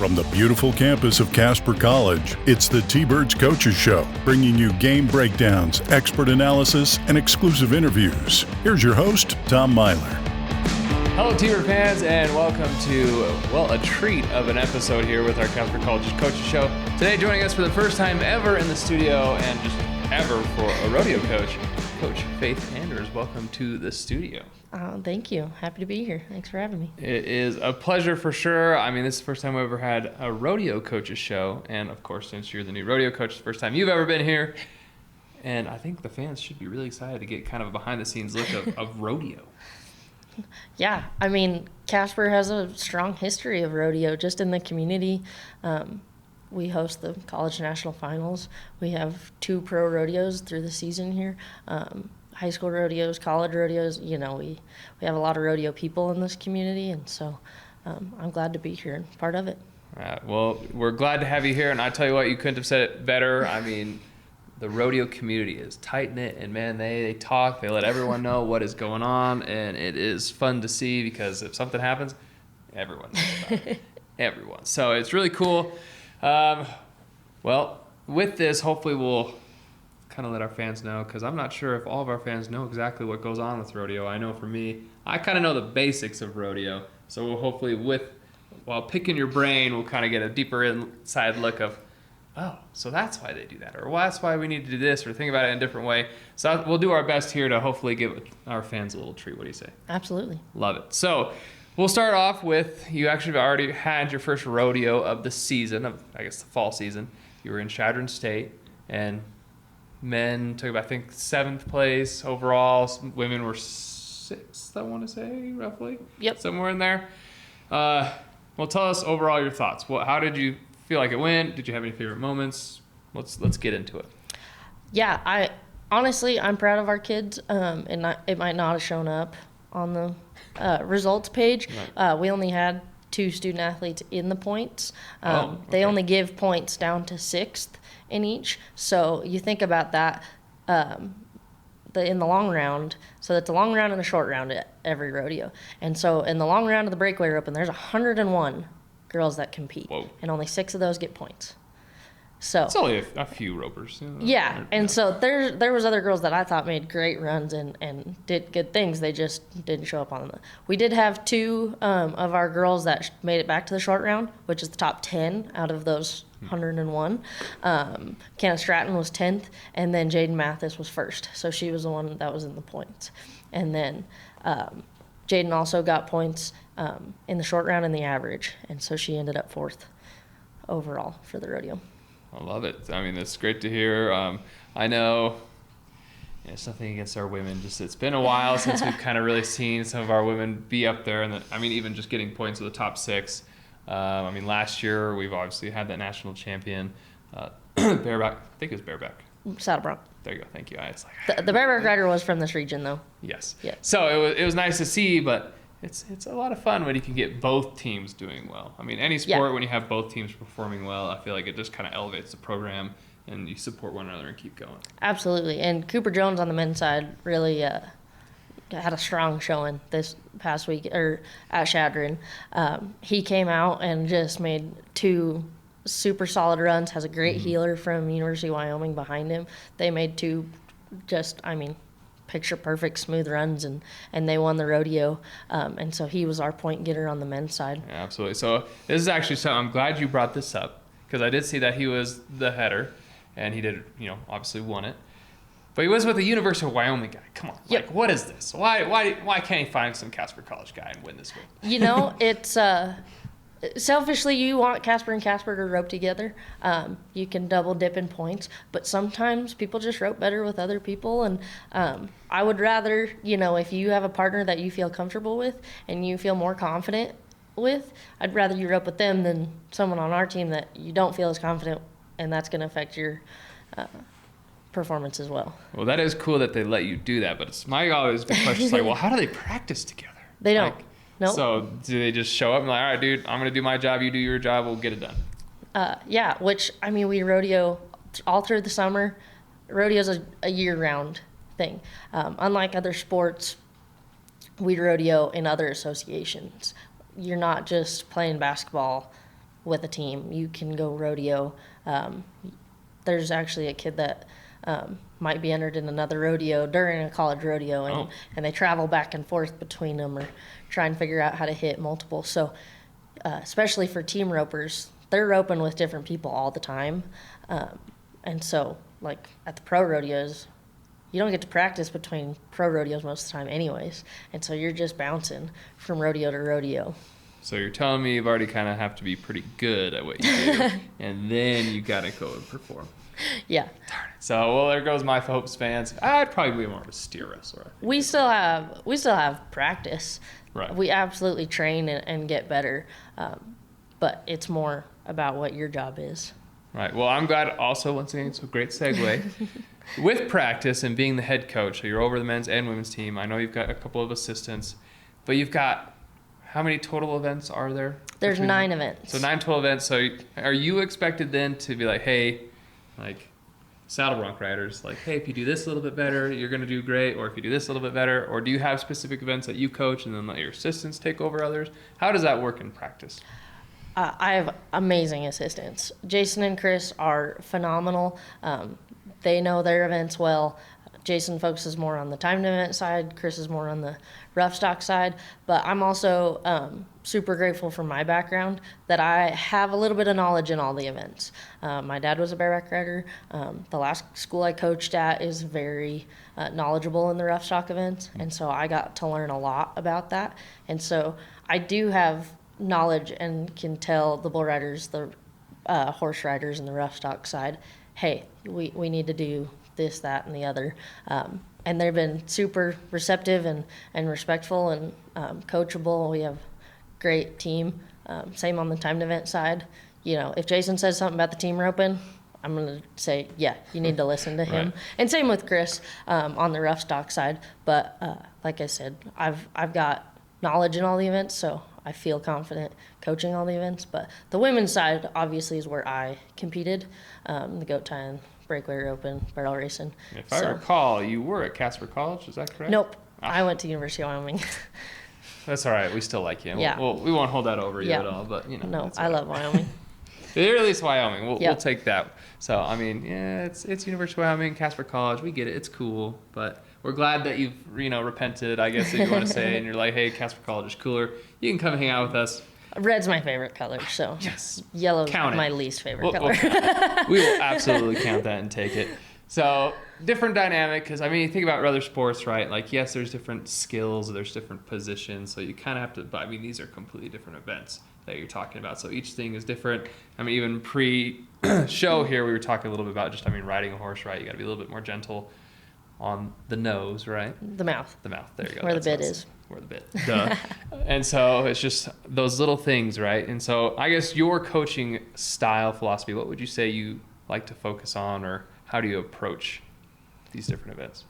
From the beautiful campus of Casper College, it's the T-Birds Coaches Show, bringing you game breakdowns, expert analysis, and exclusive interviews. Here's your host, Tom Myler. Hello, T-Bird fans, and welcome to, a treat of an episode here with our Casper College Coaches Show. Today, joining us for the first time ever in the studio, and just ever for a rodeo coach, Coach Faith Anders. Welcome to the studio. Thank you. Happy to be here. Thanks for having me. It is a pleasure for sure. I mean, this is the first time we've ever had a rodeo coaches show. And of course, since you're the new rodeo coach, it's the first time you've ever been here. And I think the fans should be really excited to get kind of a behind the scenes look of rodeo. Yeah, I mean, Casper has a strong history of rodeo just in the community. We host the college national finals. We have 2 pro rodeos through the season here. High school rodeos, college rodeos, we have a lot of rodeo people in this community, and so I'm glad to be here and part of it. Well, we're glad to have you here, and I tell you what, you couldn't have said it better. I mean, the rodeo community is tight-knit, and man, they talk, they let everyone know what is going on, and it is fun to see because if something happens, everyone knows about it. Everyone. So it's really cool. Well, with this, hopefully we'll kind of let our fans know, because I'm not sure if all of our fans know exactly what goes on with rodeo. I know for me, I kind of know the basics of rodeo, so we'll hopefully while picking your brain, we'll kind of get a deeper inside look of, oh, so that's why they do that, or well, that's why we need to do this, or think about it in a different way. So we'll do our best here to hopefully give our fans a little treat. What do you say? Absolutely. Love it. So we'll start off with, you actually have already had your first rodeo of the season, I guess the fall season. You were in Chadron State, and men took, I think, 7th place overall. Women were 6th, I want to say, roughly. Yep. Somewhere in there. Well, tell us overall your thoughts. How did you feel like it went? Did you have any favorite moments? Let's get into it. Yeah, I'm proud of our kids, and it might not have shown up on the results page. Right. We only had 2 student athletes in the points. Okay. They only give points down to 6th in each. So you think about that in the long round. So it's a long round and a short round at every rodeo. And so in the long round of the breakaway rope, and there's 101 girls that compete. Whoa. And only 6 of those get points. So it's only a few ropers. Yeah, and so there was other girls that I thought made great runs and did good things. They just didn't show up on them. We did have 2 of our girls that made it back to the short round, which is the top 10 out of those 101. Kenna Stratton was 10th, and then Jaden Mathis was 1st. So she was the one that was in the points. And then Jaden also got points in the short round and the average, and so she ended up 4th overall for the rodeo. I love it. I mean, it's great to hear. I know it's nothing against our women. Just it's been a while since we've kind of really seen some of our women be up there. And even just getting points with the top 6. Last year we've obviously had that national champion, bareback. I think it was bareback. Saddle bronc. There you go. Thank you. The bareback rider was from this region, though. Yes. Yeah. So it was nice to see, but it's a lot of fun when you can get both teams doing well. I mean, any sport, when you have both teams performing well, I feel like it just kind of elevates the program and you support one another and keep going. Absolutely. And Cooper Jones on the men's side really had a strong showing this past week at Chadron. He came out and just made 2 super solid runs, has a great healer from University of Wyoming behind him. They made 2 picture perfect smooth runs, and they won the rodeo, and so he was our point getter on the men's side. Yeah, absolutely. So this is actually something, I'm glad you brought this up, because I did see that he was the header and he did, obviously won it, but he was with a University of Wyoming guy. Come on. Yep. Like, what is this? Why can't he find some Casper College guy and win this one? It's selfishly, you want Casper and Casper to rope together. You can double dip in points, but sometimes people just rope better with other people. And I would rather, if you have a partner that you feel comfortable with and you feel more confident with, I'd rather you rope with them than someone on our team that you don't feel as confident, and that's going to affect your performance as well. Well, that is cool that they let you do that, but it's my always been question is like, well, how do they practice together? They don't. Nope. So do they just show up and like, all right, dude, I'm going to do my job, you do your job, we'll get it done? Yeah, we rodeo all through the summer. Rodeo's a year-round thing. Unlike other sports, we rodeo in other associations. You're not just playing basketball with a team. You can go rodeo. There's actually a kid that might be entered in another rodeo during a college rodeo, and they travel back and forth between them or try and figure out how to hit multiple. So especially for team ropers, they're roping with different people all the time. And so, like, at the pro rodeos, you don't get to practice between pro rodeos most of the time anyways. And so you're just bouncing from rodeo to rodeo. So you're telling me you've already kind of have to be pretty good at what you do, and then you got to go and perform. Yeah. Darn it. So, well, there goes my hopes fans. I'd probably be more of a steer wrestler. We still have practice. Right. We absolutely train and get better, but it's more about what your job is. Right. Well, I'm glad also, once again, it's a great segue. With practice and being the head coach, so you're over the men's and women's team. I know you've got a couple of assistants, but you've got, how many total events are there? There's 9 events. So 9 total events. So are you expected then to be like, hey, like saddle bronc riders, like, hey, if you do this a little bit better, you're going to do great, or if you do this a little bit better, or do you have specific events that you coach and then let your assistants take over others? How does that work in practice? I have amazing assistants. Jason and Chris are phenomenal. They know their events well. Jason focuses more on the timed event side. Chris is more on the rough stock side. But I'm also super grateful for my background that I have a little bit of knowledge in all the events. My dad was a bareback rider. The last school I coached at is very knowledgeable in the rough stock events. And so I got to learn a lot about that. And so I do have knowledge and can tell the bull riders, the horse riders, and the rough stock side, hey, we need to do this, that, and the other. And they've been super receptive and respectful and coachable. We have a great team. Same on the timed event side. You know, if Jason says something about the team roping, I'm going to say, yeah, you need to listen to him. Right. And same with Chris on the rough stock side. But like I said, I've got knowledge in all the events, so I feel confident coaching all the events. But the women's side obviously is where I competed, the goat tying, breakaway roping, barrel racing. If I recall, you were at Casper College, is that correct? Nope. I went to University of Wyoming. That's all right. We still like you. Yeah. Well, we won't hold that over you at all, but, you know. No, I love Wyoming. Or at least Wyoming. We'll take that. So, I mean, yeah, it's University of Wyoming, Casper College. We get it. It's cool. But we're glad that you've, repented, I guess, if you want to say, and you're like, hey, Casper College is cooler. You can come hang out with us. Red's my favorite color, so yes. Yellow's my least favorite color. We will absolutely count that and take it. So, different dynamic, because, I mean, you think about other sports, right? Like, yes, there's different skills, there's different positions, so you kind of have to, but, I mean, these are completely different events that you're talking about. So each thing is different. I mean, even pre-show here, we were talking a little bit about just, riding a horse, right? You got to be a little bit more gentle on the nose, right? The mouth. The mouth, there you go. Where the bit is. Where the bit. Duh. And so it's just those little things, right? And so I guess your coaching style, philosophy, what would you say you like to focus on, or how do you approach these different events?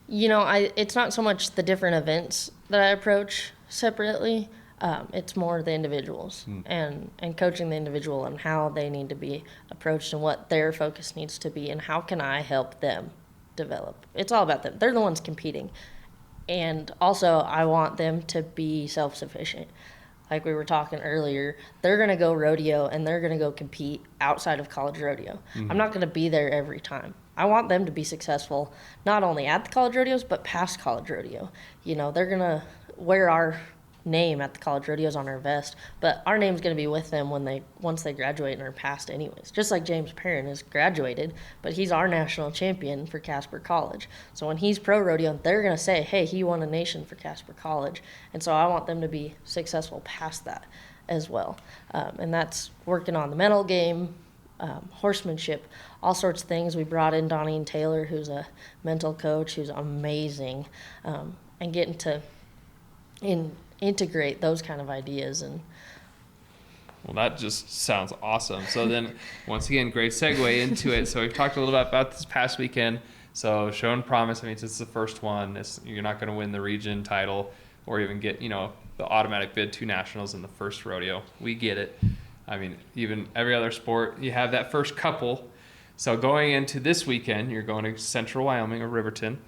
It's not so much the different events that I approach separately. It's more the individuals and coaching the individual and how they need to be approached and what their focus needs to be and how can I help them develop. It's all about them. They're the ones competing. And also I want them to be self-sufficient. Like we were talking earlier, they're going to go rodeo and they're going to go compete outside of college rodeo. I'm not going to be there every time. I want them to be successful not only at the college rodeos but past college rodeo. They're going to wear our name at the college rodeos on our vest, but our name's going to be with them once they graduate and are passed anyways. Just like James Perrin has graduated, but he's our national champion for Casper College. So when he's pro rodeo, they're going to say, hey, he won a nation for Casper College. And so I want them to be successful past that as well. And that's working on the mental game, horsemanship, all sorts of things. We brought in Donnie Taylor, who's a mental coach, who's amazing, and getting to integrate those kind of ideas. And well, that just sounds awesome. So then once again, great segue into it. So we've talked a little bit about this past weekend. So Show and Promise, I mean, it's the first one. You're not going to win the region title or even get the automatic bid to nationals in the first rodeo. We get it. I mean, even every other sport, you have that first couple. So going into this weekend, you're going to Central Wyoming or Riverton.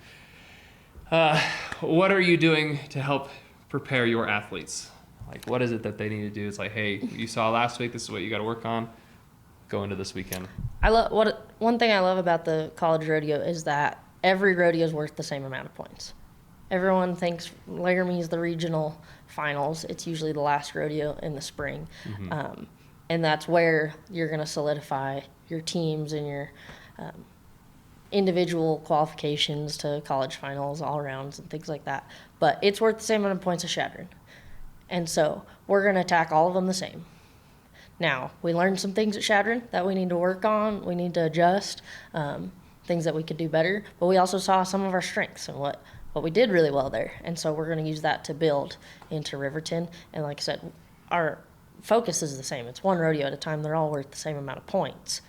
What are you doing to help prepare your athletes? Like, what is it that they need to do? It's like, hey, you saw last week, this is what you got to work on. Go into this weekend. One thing I love about the college rodeo is that every rodeo is worth the same amount of points. Everyone thinks Laramie's the regional finals. It's usually the last rodeo in the spring. And that's where you're going to solidify your teams and your individual qualifications to college finals, all-arounds, and things like that. But it's worth the same amount of points as Chadron. And so we're going to attack all of them the same. Now, we learned some things at Chadron that we need to work on. We need to adjust, things that we could do better. But we also saw some of our strengths and what we did really well there. And so we're going to use that to build into Riverton. And like I said, our focus is the same. It's one rodeo at a time. They're all worth the same amount of points.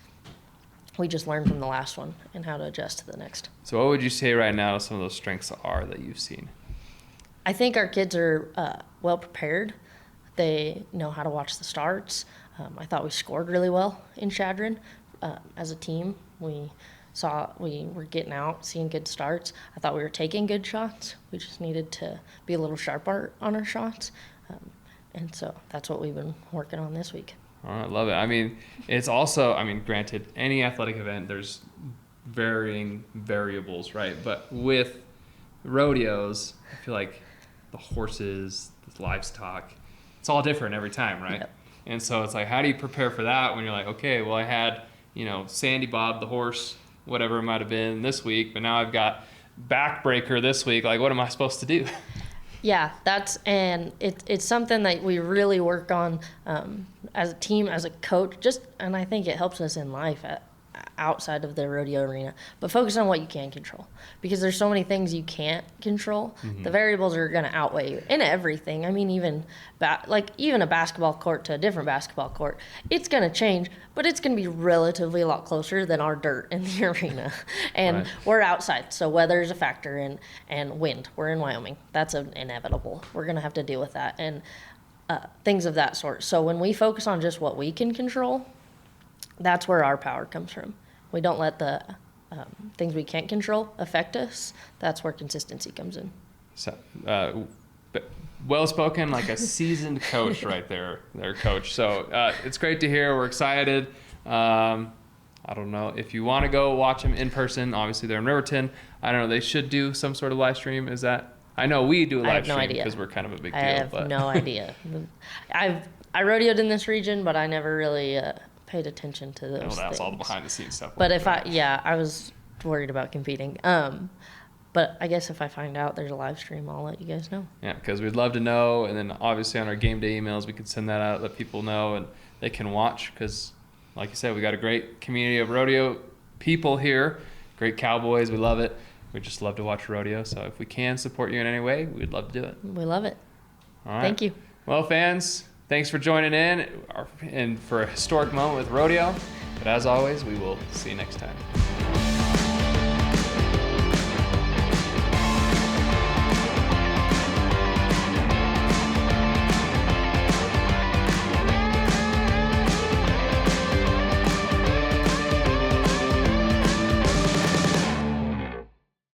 We just learned from the last one and how to adjust to the next. So what would you say right now some of those strengths are that you've seen? I think our kids are well prepared. They know how to watch the starts. I thought we scored really well in Chadron as a team. We were getting out, seeing good starts. I thought we were taking good shots. We just needed to be a little sharper on our shots. And so that's what we've been working on this week. I love it. I mean, it's also, granted, any athletic event, there's varying variables, right? But with rodeos, I feel like the horses, the livestock, it's all different every time, right? Yep. And so it's like, how do you prepare for that when you're like, okay, well, I had, Sandy Bob, the horse, whatever it might have been this week, but now I've got backbreaker this week. Like, what am I supposed to do? Yeah, it's something that we really work on as a team, as a coach, and I think it helps us in life outside of the rodeo arena. But focus on what you can control, because there's so many things you can't control. The variables are going to outweigh you in everything. I mean, even a basketball court to a different basketball court, it's going to change, but it's going to be relatively a lot closer than our dirt in the arena. And Right. We're outside, so weather is a factor, and wind. We're in Wyoming. That's inevitable. We're going to have to deal with that and things of that sort. So when we focus on just what we can control, that's where our power comes from. We don't let the things we can't control affect us. That's where consistency comes in. So, well spoken, like a seasoned coach right there, coach. So it's great to hear. We're excited. I don't know if you want to go watch them in person. Obviously, they're in Riverton. I don't know. They should do some sort of live stream. Is that? I know we do a live stream because we're kind of a big deal. I have no idea. I rodeoed in this region, but I never really paid attention to those that's things. all the behind the scenes stuff. But I was worried about competing. But I guess if I find out there's a live stream, I'll let you guys know. Yeah, because we'd love to know. And then obviously on our game day emails, we could send that out, let people know, and they can watch. Because like you said, we got a great community of rodeo people here, great cowboys. We love it. We just love to watch rodeo. So if we can support you in any way, we'd love to do it. We love it. All right. Thank you. Well, fans, thanks for joining in and for a historic moment with rodeo. But as always, we will see you next time.